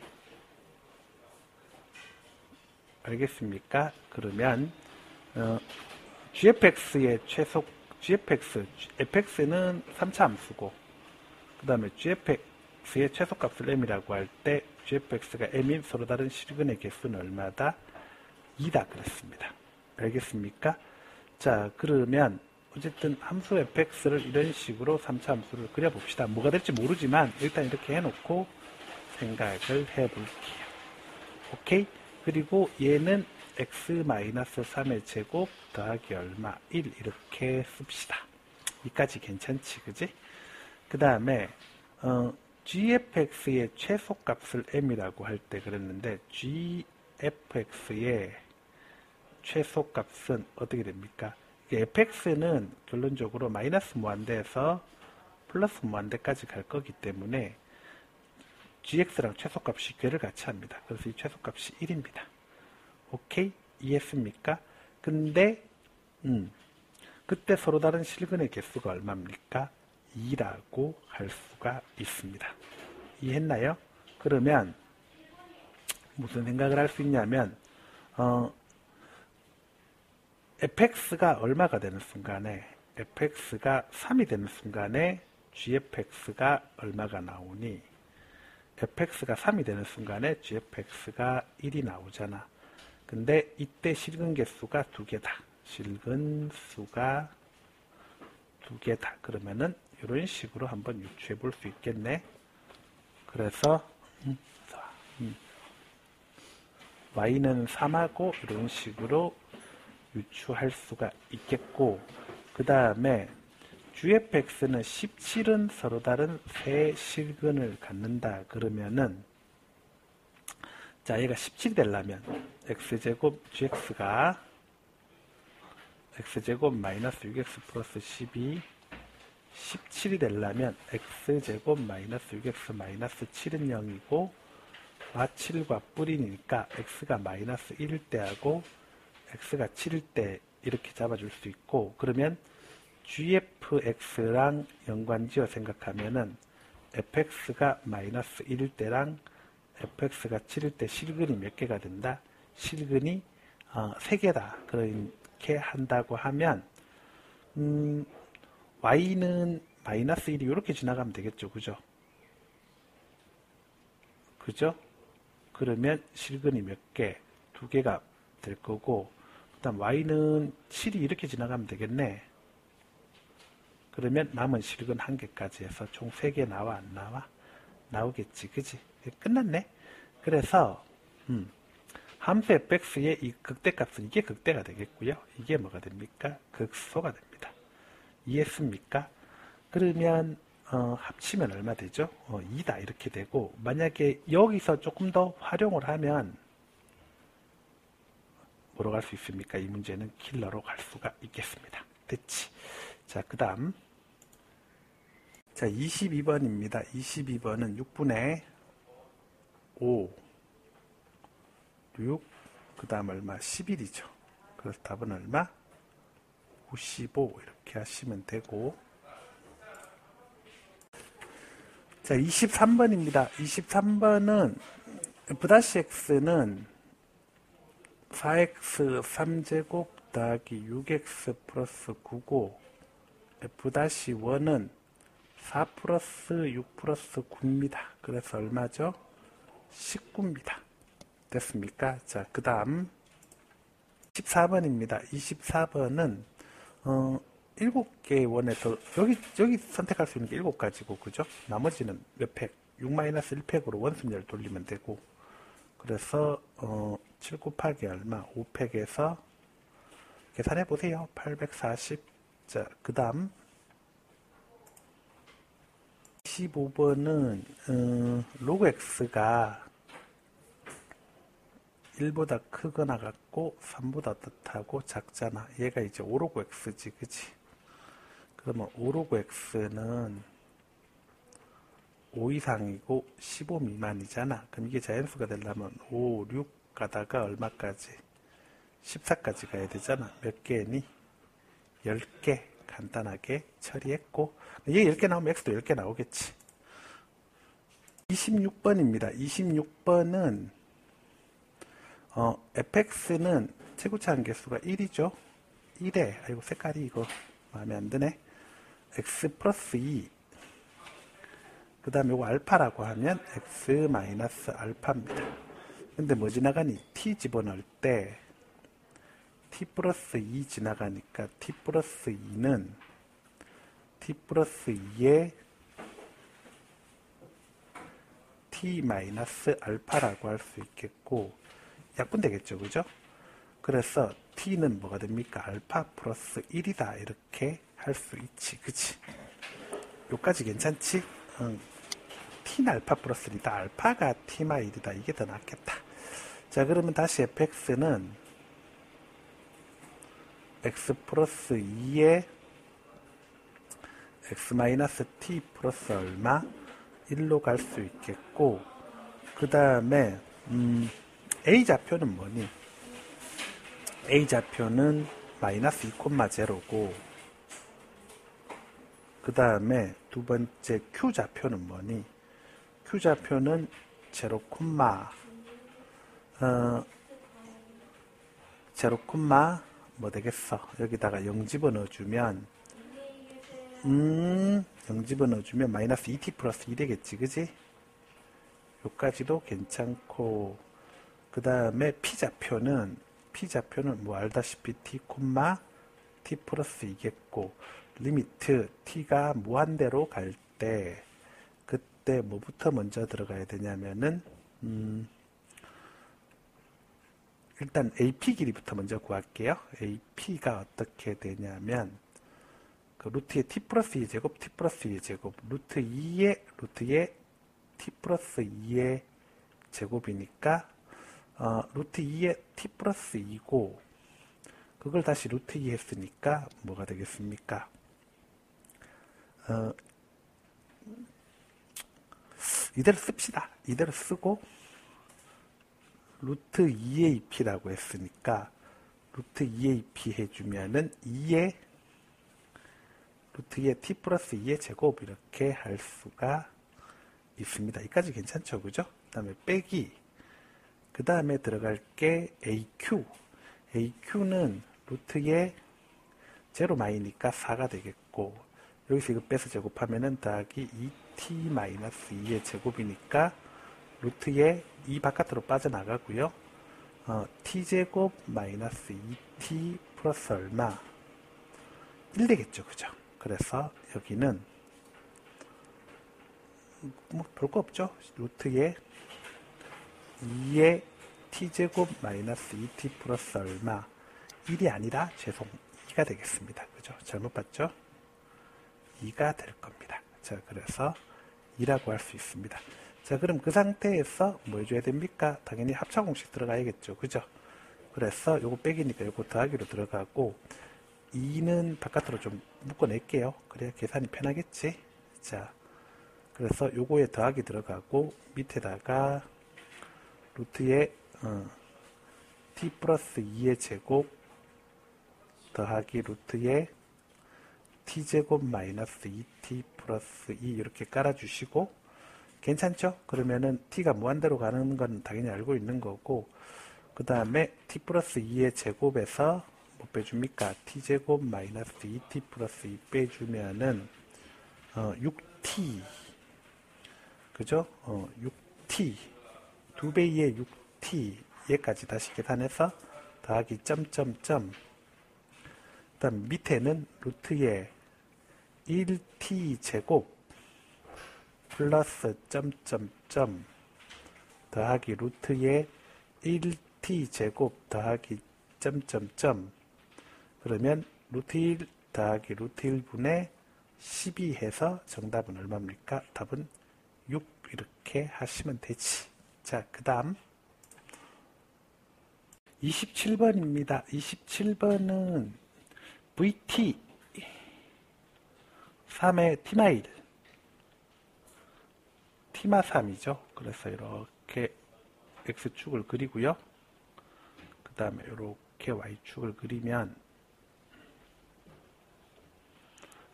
알겠습니까? 그러면 gfx의 fx는 3차 함수고 그 다음에 gfx의 최소값을 m이라고 할 때 gfx가 m인 서로 다른 실근의 개수는 얼마다? 2다 그랬습니다. 알겠습니까? 자, 그러면 어쨌든 함수 fx를 이런 식으로 3차 함수를 그려봅시다. 뭐가 될지 모르지만 일단 이렇게 해놓고 생각을 해볼게요. 오케이? 그리고 얘는 x-3의 제곱 더하기 얼마? 1 이렇게 씁시다. 이까지 괜찮지, 그지? 그 다음에 gfx의 최소값을 m이라고 할 때 그랬는데 gfx의 최소값은 어떻게 됩니까? fx는 결론적으로 마이너스 무한대에서 플러스 무한대까지 갈 거기 때문에 gx랑 최소값이 궤를 같이 합니다. 그래서 이 최소값이 1입니다. 오케이? 이해했습니까? 근데 그때 서로 다른 실근의 개수가 얼마입니까? 2라고 할 수가 있습니다. 이해했나요? 그러면 무슨 생각을 할 수 있냐면 fx가 얼마가 되는 순간에 fx가 3이 되는 순간에 gfx가 얼마가 나오니 fx가 3이 되는 순간에 gfx가 1이 나오잖아. 근데 이때 실근계수가 2개다. 실근수가 2개다. 그러면은 이런 식으로 한번 유추해 볼 수 있겠네. 그래서 y는 3하고 이런 식으로 유추할 수가 있겠고 그 다음에 gfx는 17은 서로 다른 세 실근을 갖는다. 그러면은 자, 얘가 17이 되려면 x제곱 gx가 x제곱 마이너스 6x 플러스 12 17이 되려면 x제곱 마이너스 6x 마이너스 7은 0이고 마7과 뿌리니까 x가 마이너스 1일 때하고 x가 7일 때 이렇게 잡아줄 수 있고 그러면 gfx랑 연관지어 생각하면은 fx가 마이너스 1일 때랑 fx가 7일 때 실근이 몇 개가 된다? 실근이 3개다. 그렇게 한다고 하면 y는 마이너스 1이 이렇게 지나가면 되겠죠. 그죠? 그죠? 그러면 실근이 몇 개? 2개가 될 거고 그 다음 y는 7이 이렇게 지나가면 되겠네. 그러면 남은 실근 1개까지 해서 총 3개 나와 안 나와? 나오겠지. 그지? 끝났네. 그래서 함수 fx의 이 극대값은 이게 극대가 되겠고요. 이게 뭐가 됩니까? 극소가 됩니다. 이해했습니까? 그러면 합치면 얼마 되죠? 2다 이렇게 되고 만약에 여기서 조금 더 활용을 하면 뭐로 갈 수 있습니까? 이 문제는 킬러로 갈 수가 있겠습니다. 됐지? 자, 그 다음 자 22번입니다. 22번은 6분의 5 6 그 다음 얼마? 11이죠. 그래서 답은 얼마? 55 이렇게 하시면 되고 자 23번입니다. 23번은 f-x는 4x 3제곱 더하기 6x 플러스 9고 f-1은 4 플러스 6 플러스 9입니다. 그래서 얼마죠? 19입니다. 됐습니까? 자, 그 다음 24번입니다. 24번은 7개의 원에서 여기 선택할 수 있는 게 7가지고 그죠? 나머지는 몇 팩? 6-1팩으로 원순위를 돌리면 되고 그래서 7 곱하기 얼마? 5팩에서 계산해 보세요. 840. 자, 그 다음 25번은 로그 x가 1보다 크거나 같고 3보다 어떻다고 작잖아. 얘가 이제 5로그 x지, 그치? 그러면 5로그 x는 5 이상이고 15 미만이잖아. 그럼 이게 자연수가 되려면 5, 6 가다가 얼마까지? 14까지 가야 되잖아. 몇 개니? 10개 간단하게 처리했고, 얘 10개 나오면 x도 10개 나오겠지. 26번입니다. 26번은 fx는 최고차 한계수가 1이죠. 1에 아이고 색깔이 이거 마음에 안 드네. x 플러스 2, 그 다음에 이거 알파라고 하면 x 마이너스 알파입니다. 근데 뭐 지나가니? t 집어넣을 때 t 플러스 2 지나가니까 t 플러스 2는 t 플러스 2에 t 마이너스 알파라고 할 수 있겠고, 약분되겠죠, 그죠? 그래서 t는 뭐가 됩니까? 알파 플러스 1이다 이렇게 할 수 있지, 그치? 요까지 괜찮지? 응. t는 알파 플러스 1이다, 알파가 t마 1이다, 이게 더 낫겠다. 자, 그러면 다시 fx는 x 플러스 2에 x 마이너스 t 플러스 얼마? 1로 갈 수 있겠고, 그 다음에 A좌표는 뭐니? A좌표는 마이너스 2,0고, 그 다음에 두 번째 Q좌표는 뭐니? Q좌표는 0, 0, 뭐 되겠어? 여기다가 0 집어넣어주면 0 집어넣어주면 마이너스 2t 플러스 2 되겠지, 그지? 요까지도 괜찮고, 그 다음에 P좌표는 뭐 알다시피 t, t 플러스 2겠고, 리미트 t가 무한대로 갈 때, 그때 뭐부터 먼저 들어가야 되냐면은, 일단 AP 길이부터 먼저 구할게요. AP가 어떻게 되냐면, 그 루트의 t 플러스 2의 제곱, t 플러스 2의 제곱, 루트의 t 플러스 2의 제곱이니까, 루트 2의 t 플러스 2고, 그걸 다시 루트 2 했으니까 뭐가 되겠습니까? 이대로 씁시다. 이대로 쓰고 루트 2ap라고 했으니까 루트 2ap 해주면은 2의 루트 2의 t 플러스 2의 제곱 이렇게 할 수가 있습니다. 여기까지 괜찮죠, 그죠? 그 다음에 빼기, 그 다음에 들어갈 게 AQ는 루트의 제로 마이니까 4가 되겠고, 여기서 이거 빼서 제곱하면은 더하기 2t 마이너스 2의 제곱이니까 루트의 2 바깥으로 빠져나가고요. t제곱 마이너스 2t 플러스 얼마? 1 되겠죠, 그죠? 그래서 여기는 뭐 별거 없죠. 루트의 2의 t제곱 마이너스 2t 플러스 얼마? 1이 아니라 죄송 2가 되겠습니다. 그죠? 잘못 봤죠? 2가 될 겁니다. 자, 그래서 2라고 할 수 있습니다. 자, 그럼 그 상태에서 뭐 해줘야 됩니까? 당연히 합차공식 들어가야겠죠. 그죠? 그래서 요거 빼기니까 요거 더하기로 들어가고, 2는 바깥으로 좀 묶어낼게요. 그래야 계산이 편하겠지? 자, 그래서 요거에 더하기 들어가고, 밑에다가 루트의 t 플러스 2의 제곱 더하기 루트의 t제곱 마이너스 2t 플러스 2 이렇게 깔아주시고, 괜찮죠? 그러면은 t가 무한대로 가는 건 당연히 알고 있는 거고, 그 다음에 t 플러스 2의 제곱에서 뭐 빼줍니까? t제곱 마이너스 2t 플러스 2 빼주면은 6t, 그죠? 6t 2배의 6t 얘까지 다시 계산해서 더하기 점점점, 그 다음 밑에는 루트의 1t 제곱 플러스 점점점 더하기 루트의 1t 제곱 더하기 점점점, 그러면 루트 1 더하기 루트 1분의 12 해서 정답은 얼마입니까? 답은 6 이렇게 하시면 되지. 자, 그 다음 27번입니다. 27번은 VT 3의 T마일 P마 3이죠. 그래서 이렇게 X축을 그리고요. 그 다음에 이렇게 Y축을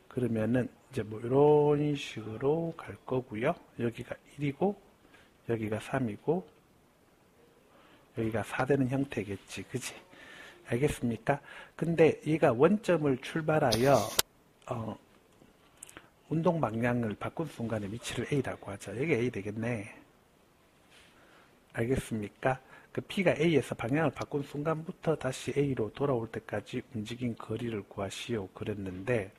그러면은 이제 뭐 이런 식으로 갈 거고요. 여기가 1이고 여기가 3이고 여기가 4 되는 형태겠지. 그지? 알겠습니까? 근데 얘가 원점을 출발하여 운동 방향을 바꾼 순간에 위치를 A라고 하죠. 여기 A 되겠네. 알겠습니까? 그 P가 A에서 방향을 바꾼 순간부터 다시 A로 돌아올 때까지 움직인 거리를 구하시오. 그랬는데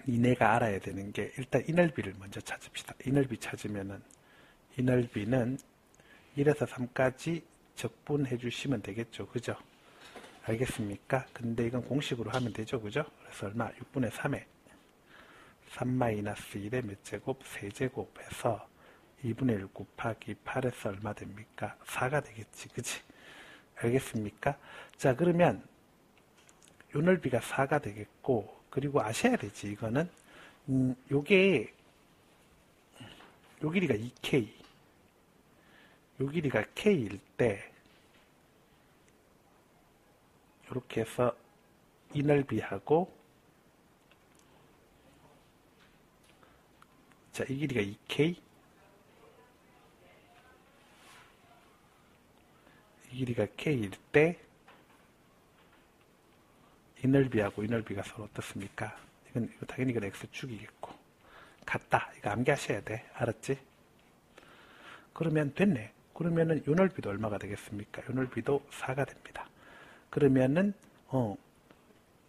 니네가 알아야 되는 게 일단 이 넓이를 먼저 찾읍시다. 이 넓이 찾으면은 이 넓이는 1에서 3까지 적분해 주시면 되겠죠. 그죠? 알겠습니까? 근데 이건 공식으로 하면 되죠. 그죠? 그래서 얼마? 6분의 3에 3-1의 몇 제곱? 세제곱 해서 2분의 1 곱하기 8에서 얼마 됩니까? 4가 되겠지. 그치? 알겠습니까? 자, 그러면 요 넓이가 4가 되겠고, 그리고 아셔야 되지. 이거는 요게 요 길이가 2K, 요 길이가 K일 때 이렇게 해서 이 넓이하고 자, 이 길이가 2K, 이 길이가 K일 때 이 넓이하고 이 넓이가 서로 어떻습니까? 이거 당연히 이건 X축이겠고 같다. 이거 암기하셔야 돼. 알았지? 그러면 됐네. 그러면은 요 넓이도 얼마가 되겠습니까? 요 넓이도 4가 됩니다. 그러면은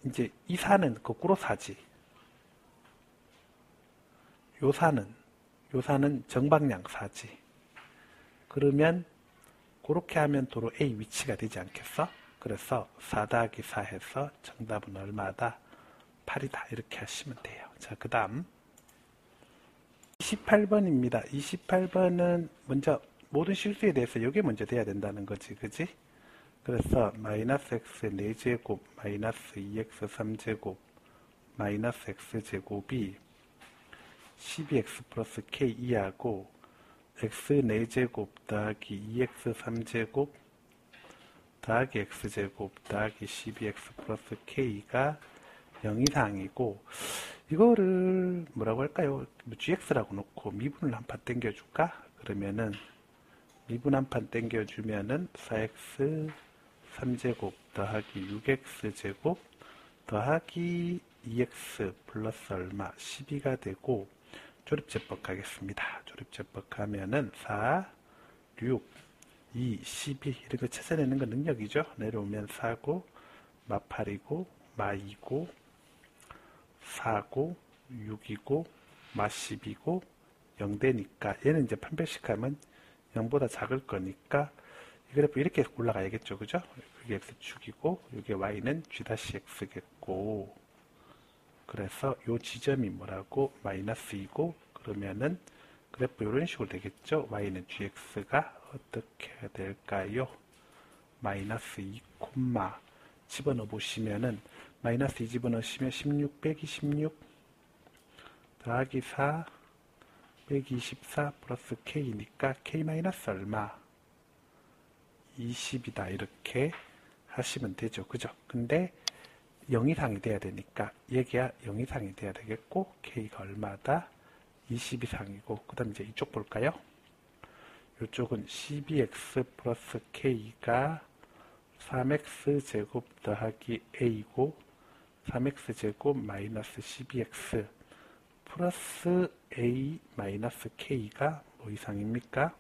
이제 이 4는 거꾸로 4지. 요 4는 정방향 4지. 그러면 그렇게 하면 도로 A 위치가 되지 않겠어? 그래서 4 더하기 4 해서 정답은 얼마다? 8이다. 이렇게 하시면 돼요. 자, 그 다음 28번입니다. 28번은 먼저 모든 실수에 대해서 이게 먼저 돼야 된다는 거지. 그지? 그래서 마이너스 x 4제곱 마이너스 2x 3제곱 마이너스 x제곱이 12x 플러스 k2하고 x 4제곱 더하기 2x 3제곱 더하기 x제곱 더하기 12x 플러스 k가 0 이상이고 이거를 뭐라고 할까요? gx라고 놓고 미분을 한 판 땡겨줄까? 그러면은 미분 한 판 땡겨주면은 4x 3제곱 더하기 6x제곱 더하기 2x 플러스 얼마 12가 되고 조립제법 가겠습니다. 조립제법 하면은 4, 6, 2, 12 이런 거 찾아내는 건 능력이죠. 내려오면 4고 마 8이고 마 2고 4고 6이고 마 10이고 0되니까 얘는 이제 판별식하면 0보다 작을 거니까 이 그래프 이렇게 올라가야겠죠. 그죠? 이게 X축이고 이게 Y는 G-X겠고 그래서 요 지점이 뭐라고? 마이너스 2고 그러면은 그래프 이런 식으로 되겠죠. Y는 GX가 어떻게 될까요? 마이너스 2, 집어넣어 보시면은 마이너스 2 집어넣으시면 16 빼기 16 더하기 4 빼기 24 플러스 K니까 K 마이너스 얼마? 20이다. 이렇게 하시면 되죠. 그죠? 근데 0 이상이 돼야 되니까 얘기야 0 이상이 돼야 되겠고 K가 얼마다? 20 이상이고 그 다음 이제 이쪽 볼까요? 이쪽은 12x 플러스 k가 3x 제곱 더하기 a고 3x 제곱 마이너스 12x 플러스 a 마이너스 k가 뭐 이상입니까?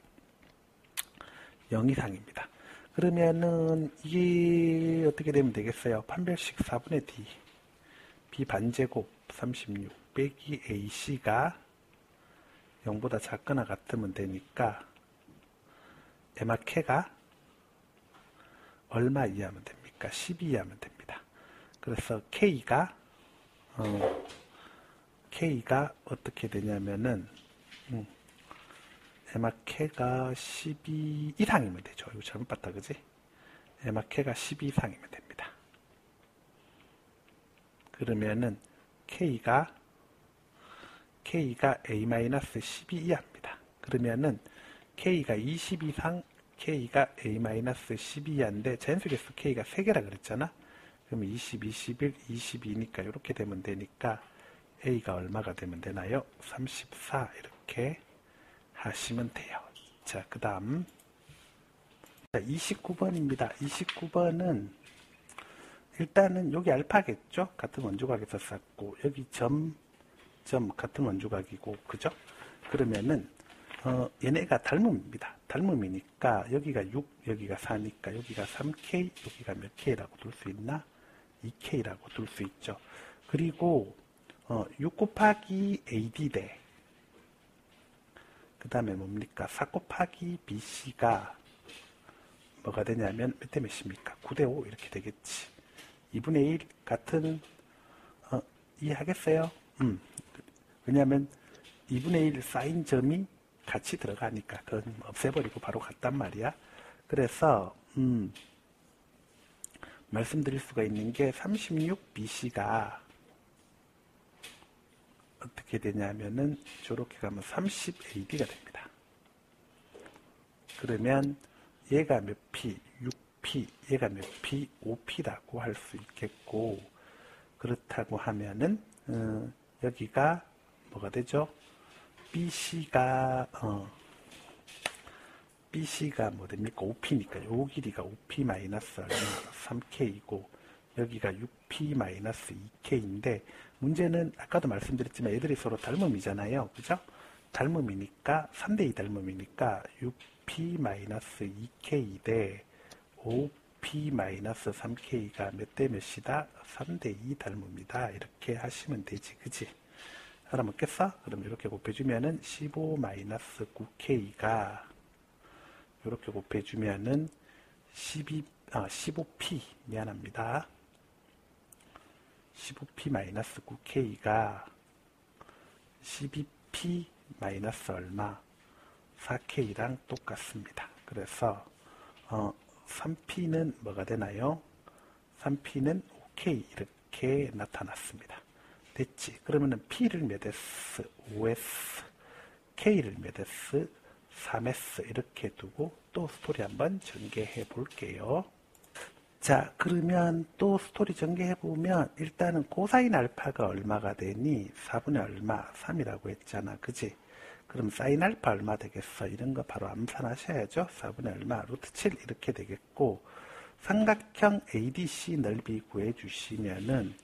0 이상입니다. 그러면은 이게 어떻게 되면 되겠어요? 판별식 4분의 d b 반제곱 36 빼기 ac가 0보다 작거나 같으면 되니까 에마케가 얼마 이하면 됩니까? 12 이하면 됩니다. 그래서 K가 어떻게 되냐면은 에마케가 12 이상이면 되죠. 이거 잘못 봤다 그지? 에마케가 12 이상이면 됩니다. 그러면은 K가 K가 A-12 이하입니다. 그러면은 K가 20 이상 K가 A-12 이하인데 자연수개수 K가 3개라 그랬잖아. 그러면 20, 21, 22니까 이렇게 되면 되니까 A가 얼마가 되면 되나요? 34 이렇게 하시면 돼요. 자, 그 다음 29번입니다. 29번은 일단은 여기 알파겠죠? 같은 원조각에서 쌌고 여기 점 같은 원조각이고 그죠? 그러면은 얘네가 닮음입니다. 닮음이니까 여기가 6, 여기가 4니까 여기가 3K, 여기가 몇 K라고 둘 수 있나? 2K라고 둘 수 있죠. 그리고 6 곱하기 AD 대 그 다음에 뭡니까? 4 곱하기 BC가 뭐가 되냐면 몇 대 몇입니까? 9대 5 이렇게 되겠지. 2분의 1 같은 이해하겠어요? 왜냐하면 2분의 1 쌓인 점이 같이 들어가니까 그건 없애버리고 바로 갔단 말이야. 그래서 말씀드릴 수가 있는 게 36BC가 어떻게 되냐면은 저렇게 가면 30AD가 됩니다. 그러면 얘가 몇 P? 6P, 얘가 몇 P? 5P라고 할 수 있겠고 그렇다고 하면은 여기가 뭐가 되죠? BC가 뭐 됩니까? 5P니까 요 길이가 5P 마이너스 3K이고 여기가 6P 마이너스 2K인데 문제는 아까도 말씀드렸지만 얘들이 서로 닮음이잖아요. 그죠? 닮음이니까 3대2 닮음이니까 6P 마이너스 2K 대 5P 마이너스 3K가 몇 대 몇이다? 3대2 닮음이다. 이렇게 하시면 되지. 그치? 알아먹겠어? 그럼 이렇게 곱해주면은 15 마이너스 9K가 이렇게 곱해주면은 15P 미안합니다. 15P 마이너스 9K가 12P 마이너스 얼마? 4K랑 똑같습니다. 그래서 3P는 뭐가 되나요? 3P는 5K 이렇게 나타났습니다. 됐지? 그러면은 P를 몇 S? 5S, K를 몇 S? 3S 이렇게 두고 또 스토리 한번 전개해 볼게요. 자, 그러면 또 스토리 전개해 보면 일단은 코사인 알파가 얼마가 되니? 4분의 얼마? 3이라고 했잖아. 그지? 그럼 사인 알파 얼마 되겠어? 이런 거 바로 암산하셔야죠. 4분의 얼마? 루트 7 이렇게 되겠고 삼각형 ADC 넓이 구해 주시면은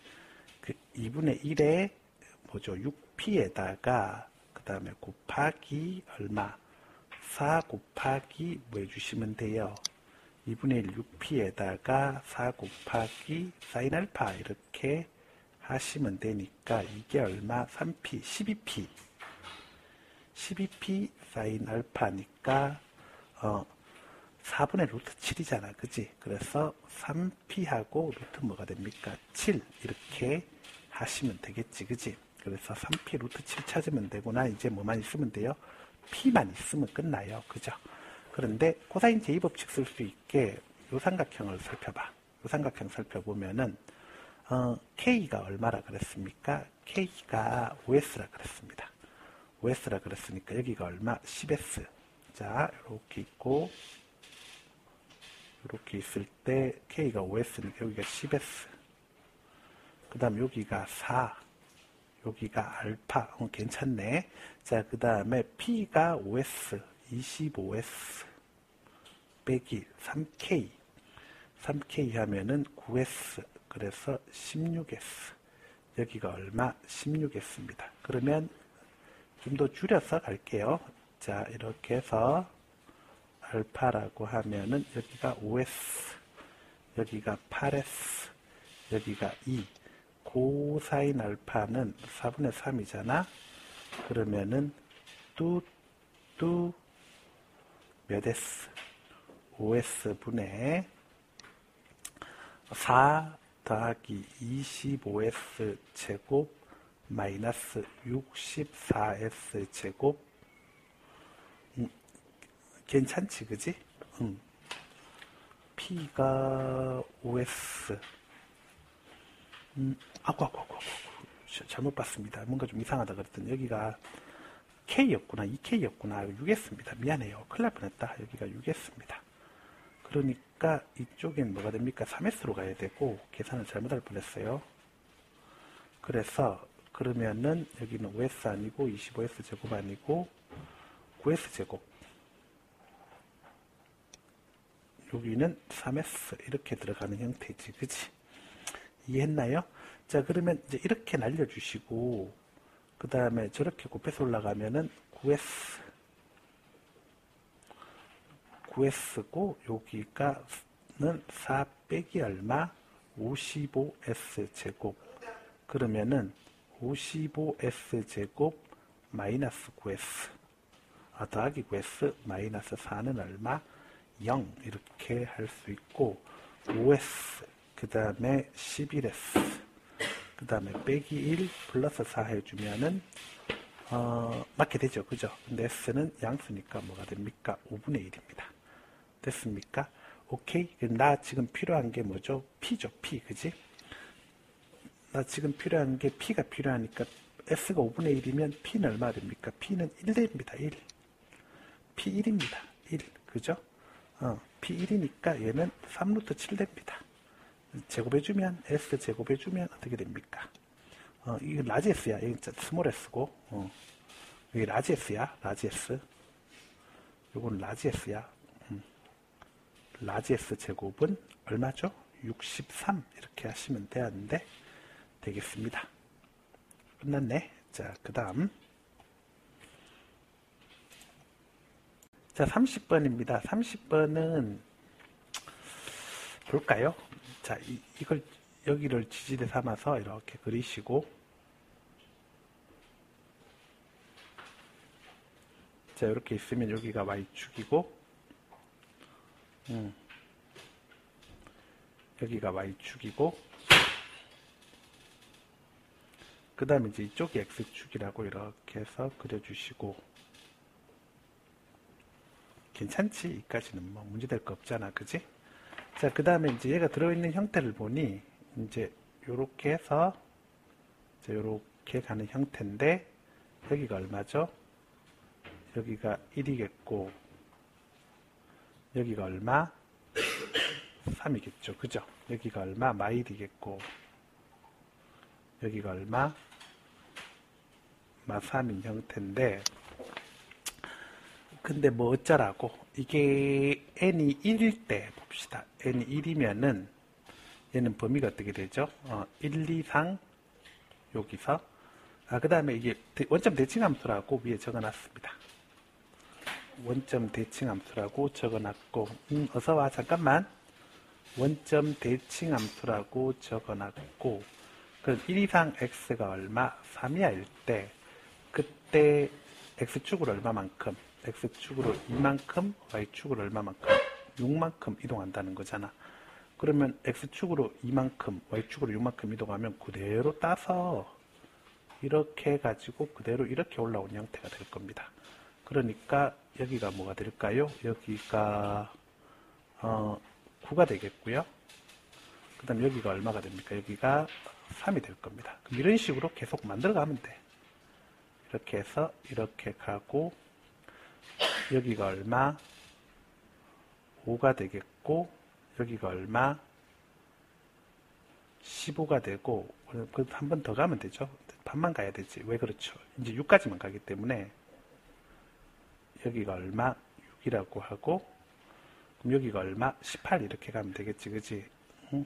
그 2분의 1에 뭐죠? 6P에다가 그 다음에 곱하기 얼마? 4 곱하기 뭐 해주시면 돼요? 2분의 1 6P에다가 4 곱하기 사인 알파 이렇게 하시면 되니까 이게 얼마? 3P, 12P 12P 사인 알파니까 4분의 루트 7이잖아. 그지? 그래서 3P하고 루트 뭐가 됩니까? 7 이렇게 하시면 되겠지. 그지? 그래서 3P 루트 7 찾으면 되구나. 이제 뭐만 있으면 돼요? P만 있으면 끝나요. 그죠? 그런데 코사인 제2법칙 쓸 수 있게 요 삼각형을 살펴봐. 요 삼각형 살펴보면은 K가 얼마라 그랬습니까? K가 5S라 그랬습니다. 5S라 그랬으니까 여기가 얼마? 10S. 자, 이렇게 있고 이렇게 있을 때 K가 5S니까 여기가 10S. 그 다음 여기가 4. 여기가 알파. 괜찮네. 자, 그 다음에 P가 5S. 25S. 빼기 3K. 3K 하면은 9S. 그래서 16S. 여기가 얼마? 16S입니다. 그러면 좀 더 줄여서 갈게요. 자, 이렇게 해서 알파라고 하면은 여기가 5S, 여기가 8S, 여기가 2. 코사인 알파는 4분의 3이잖아. 그러면은 몇 S? 5S 분의 4 더하기 25S 제곱 마이너스 64S 제곱. 괜찮지, 그지? P가 5S. 아구. 잘못 봤습니다. 뭔가 좀 이상하다 그랬더니 여기가 K였구나. 2K였구나. 6S입니다. 미안해요. 큰일 날 뻔했다. 여기가 6S입니다. 그러니까 이쪽엔 뭐가 됩니까? 3S로 가야 되고 계산을 잘못할 뻔했어요. 그래서 그러면은 여기는 5S 아니고 25S 제곱 아니고 9S 제곱, 여기는 3S 이렇게 들어가는 형태지. 그치? 이해했나요? 자, 그러면 이제 이렇게 날려주시고 그 다음에 저렇게 곱해서 올라가면은 9S고 여기가는 4 빼기 얼마? 55S 제곱. 그러면은 55S 제곱 마이너스 9S 더하기 9S 마이너스 4는 얼마? 0 이렇게 할 수 있고 5S 그 다음에 11S 그 다음에 빼기 1 플러스 4 해주면은 맞게 되죠. 그죠? 근데 S는 양수니까 뭐가 됩니까? 5분의 1입니다. 됐습니까? 오케이? 나 지금 필요한 게 뭐죠? P죠. P. 그지? 나 지금 필요한 게 P가 필요하니까 S가 5분의 1이면 P는 얼마 됩니까? P는 1입니다. 1. P 1입니다. 1. 그죠? P 1이니까 얘는 3루트 7 됩니다. 제곱해주면, S 제곱해주면 어떻게 됩니까? 이거 라지 S야. 여기 스몰 S고, 여기 라지 S야. 라지 S. 요건 라지 S야. 라지 S 제곱은 얼마죠? 63. 이렇게 하시면 되는데, 되겠습니다. 끝났네. 자, 그 다음. 자, 30번입니다. 30번은 볼까요? 자, 이걸 여기를 지지대 삼아서 이렇게 그리시고, 자, 이렇게 있으면 여기가 Y축이고, 여기가 Y축이고, 그 다음에 이제 이쪽이 X축이라고 이렇게 해서 그려주시고, 괜찮지? 이까지는 뭐 문제될 거 없잖아. 그지? 자, 그 다음에 이제 얘가 들어있는 형태를 보니, 이제 요렇게 해서, 자, 요렇게 가는 형태인데, 여기가 얼마죠? 여기가 1이겠고, 여기가 얼마? 3이겠죠. 그죠? 여기가 얼마? 마일이겠고, 여기가 얼마? 마3인 형태인데, 근데 뭐 어쩌라고? 이게 n이 1일 때 봅시다. n이 1이면은 얘는 범위가 어떻게 되죠? 1, 2, 3 여기서 그 다음에 이게 원점 대칭 함수라고 위에 적어놨습니다. 원점 대칭 함수라고 적어놨고 어서와 잠깐만. 원점 대칭 함수라고 적어놨고 그럼 1 이상 x가 얼마? 3이하일 때 그때 x축으로 얼마만큼? x축으로 2만큼, y축으로 얼마만큼? 6만큼 이동한다는 거잖아. 그러면 x축으로 2만큼, y축으로 6만큼 이동하면 그대로 따서 이렇게 해가지고 그대로 이렇게 올라온 형태가 될 겁니다. 그러니까 여기가 뭐가 될까요? 여기가 9가 되겠고요. 그 다음 여기가 얼마가 됩니까? 여기가 3이 될 겁니다. 그럼 이런 식으로 계속 만들어가면 돼. 이렇게 해서 이렇게 가고 여기가 얼마? 5가 되겠고 여기가 얼마? 15가 되고 한 번 더 가면 되죠. 반만 가야 되지. 왜 그렇죠? 이제 6까지만 가기 때문에 여기가 얼마? 6이라고 하고 그럼 여기가 얼마? 18 이렇게 가면 되겠지. 그지? 응?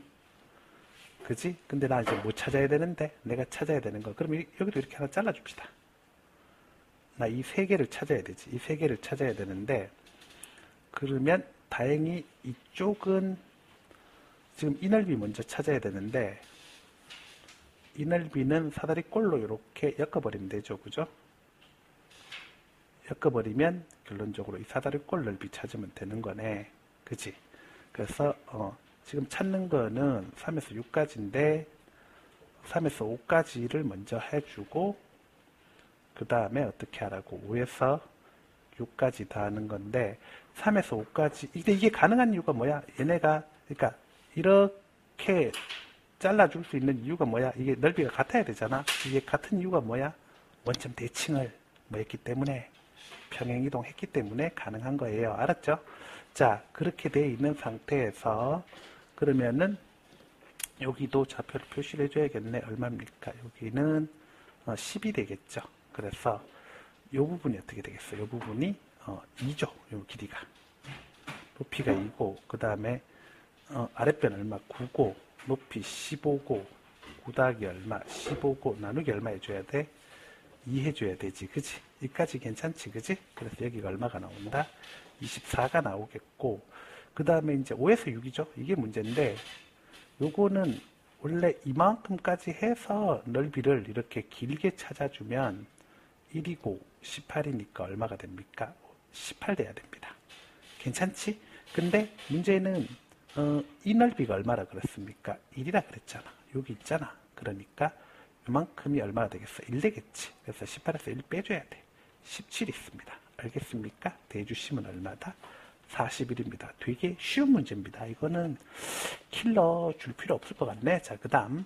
그지? 근데 나 이제 뭐 찾아야 되는데? 내가 찾아야 되는 거. 그럼 여기도 이렇게 하나 잘라줍시다. 나 이 세 개를 찾아야 되지. 이 세 개를 찾아야 되는데 그러면 다행히 이쪽은 지금 이 넓이 먼저 찾아야 되는데 이 넓이는 사다리꼴로 이렇게 엮어버리면 되죠. 그죠? 엮어버리면 결론적으로 이 사다리꼴 넓이 찾으면 되는 거네. 그치? 그래서 지금 찾는 거는 3에서 6까지인데 3에서 5까지를 먼저 해주고 그 다음에 어떻게 하라고 5에서 6까지 더하는 건데 3에서 5까지 이게 가능한 이유가 뭐야? 얘네가 그러니까 이렇게 잘라줄 수 있는 이유가 뭐야? 이게 넓이가 같아야 되잖아. 이게 같은 이유가 뭐야? 원점 대칭을 뭐 했기 때문에, 평행이동 했기 때문에 가능한 거예요. 알았죠? 자, 그렇게 돼 있는 상태에서 그러면은 여기도 좌표를 표시를 해줘야겠네. 얼마입니까? 여기는 10이 되겠죠. 그래서 이 부분이 어떻게 되겠어요? 이 부분이 2죠. 이 길이가. 높이가 2고, 그 다음에 아랫변 얼마? 9고, 높이 15고, 9 더하기 얼마? 15고, 나누기 얼마 해줘야 돼? 2 해줘야 되지. 그지? 여기까지 괜찮지. 그지? 그래서 여기가 얼마가 나온다? 24가 나오겠고, 그 다음에 이제 5에서 6이죠. 이게 문제인데, 요거는 원래 이만큼까지 해서 넓이를 이렇게 길게 찾아주면 1이고 18이니까 얼마가 됩니까? 18 돼야 됩니다. 괜찮지? 근데 문제는 이 넓이가 얼마라 그랬습니까? 1이라 그랬잖아. 여기 있잖아. 그러니까 이만큼이 얼마가 되겠어? 1 되겠지. 그래서 18에서 1 빼줘야 돼. 17 있습니다. 알겠습니까? 대주심은 얼마다? 41입니다. 되게 쉬운 문제입니다. 이거는 킬러 줄 필요 없을 것 같네. 자, 그 다음